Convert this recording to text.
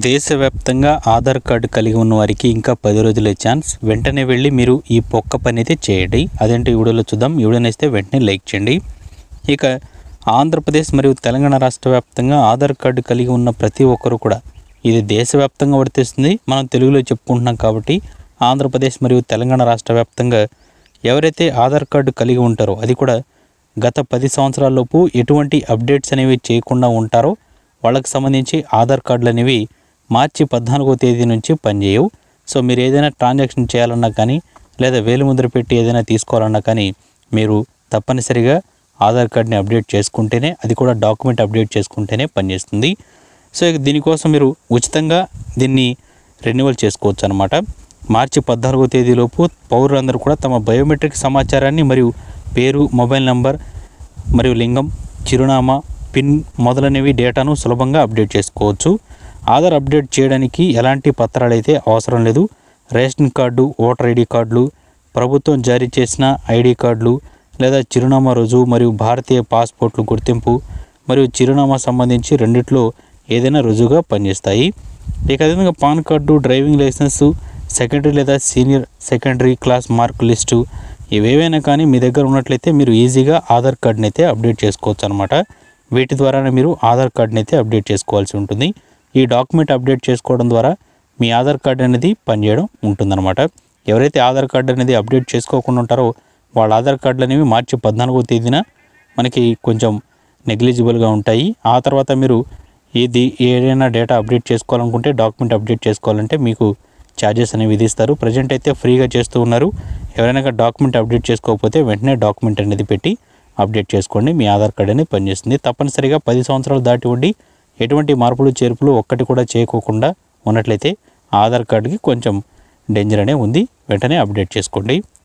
దేశవ్యాప్తంగా ఆధార్ కార్డు కలిగి ఉన్న వారికి ఇంకా 10 రోజులే ఛాన్స్. వెంటనే వెళ్ళి మీరు ఈ పొక్క పని అయితే చేయండి. అదేంటి వీడియోలో చూద్దాం. ఈ వీడియోని అయితే వెంటనే లైక్ చేయండి. ఇక ఆంధ్రప్రదేశ్ మరియు తెలంగాణ రాష్ట్ర వ్యాప్తంగా ఆధార్ కార్డు కలిగి ఉన్న ప్రతి ఒక్కరు కూడా ఇది దేశవ్యాప్తంగా వర్తిస్తుంది. మనం తెలుగులో చెప్పుకుంటున్నాం కాబట్టి ఆంధ్రప్రదేశ్ మరియు తెలంగాణ రాష్ట్ర వ్యాప్తంగా ఎవరైతే ఆధార్ కార్డు కలిగి ఉంటారో, అది కూడా గత 10 సంవత్సరాలలోపు ఎటువంటి అప్డేట్స్ అనేవి చేయకుండా ఉంటారో వాళ్ళకి సంబంధించి ఆధార్ కార్డులు అనేవి మార్చి 14వ తేదీ నుంచి పనిచేయవు. సో మీరు ఏదైనా ట్రాన్సాక్షన్ చేయాలన్నా కానీ, లేదా వేలిముద్ర పెట్టి ఏదైనా తీసుకోవాలన్నా కానీ మీరు తప్పనిసరిగా ఆధార్ కార్డ్ని అప్డేట్ చేసుకుంటేనే, అది కూడా డాక్యుమెంట్ అప్డేట్ చేసుకుంటేనే పనిచేస్తుంది. సో దీనికోసం మీరు ఉచితంగా దీన్ని రెన్యువల్ చేసుకోవచ్చు అనమాట. మార్చి 14వ తేదీలోపు పౌరులందరూ కూడా తమ బయోమెట్రిక్ సమాచారాన్ని మరియు పేరు, మొబైల్ నంబర్ మరియు లింగం, చిరునామా, పిన్ మొదలైనవి డేటాను సులభంగా అప్డేట్ చేసుకోవచ్చు. ఆధార్ అప్డేట్ చేయడానికి ఎలాంటి పత్రాలు అయితే అవసరం లేదు. రేషన్ కార్డు, ఓటర్ ఐడి కార్డులు, ప్రభుత్వం జారీ చేసిన ఐడి కార్డులు, లేదా చిరునామా రుజువు మరియు భారతీయ పాస్పోర్ట్లు గుర్తింపు మరియు చిరునామా సంబంధించి రెండిట్లో ఏదైనా రుజువుగా పనిచేస్తాయి. ఇక అదేవిధంగా PAN card, driving licence, secondary లేదా senior secondary class mark list, ఇవేవైనా కానీ మీ దగ్గర ఉన్నట్లయితే మీరు ఈజీగా ఆధార్ కార్డుని అయితే అప్డేట్ చేసుకోవచ్చు అనమాట. వీటి ద్వారానే మీరు ఆధార్ కార్డుని అయితే అప్డేట్ చేసుకోవాల్సి ఉంటుంది. ఈ డాక్యుమెంట్ అప్డేట్ చేసుకోవడం ద్వారా మీ ఆధార్ కార్డు అనేది పనిచేయడం ఉంటుందన్నమాట. ఎవరైతే ఆధార్ కార్డు అనేది అప్డేట్ చేసుకోకుండా ఉంటారో వాళ్ళ ఆధార్ కార్డులు అనేవి మార్చి 14వ తేదీన మనకి కొంచెం నెగ్లిజిబుల్గా ఉంటాయి. ఆ తర్వాత మీరు ఏదైనా డేటా అప్డేట్ చేసుకోవాలనుకుంటే, డాక్యుమెంట్ అప్డేట్ చేసుకోవాలంటే మీకు ఛార్జెస్ అనేవి విధిస్తారు. ప్రజెంట్ అయితే ఫ్రీగా చేస్తూ ఉన్నారు. ఎవరైనా డాక్యుమెంట్ అప్డేట్ చేసుకోకపోతే వెంటనే డాక్యుమెంట్ అనేది పెట్టి అప్డేట్ చేసుకోండి. మీ ఆధార్ కార్డు అనేది పనిచేస్తుంది. తప్పనిసరిగా 10 సంవత్సరాలు దాటి ఉండి ఎటువంటి మార్పులు చేర్పులు ఒక్కటి కూడా చేయకోకుండా ఉన్నట్లయితే ఆధార్ కార్డుకి కొంచెం డేంజర్ అనే ఉంది. వెంటనే అప్డేట్ చేసుకోండి.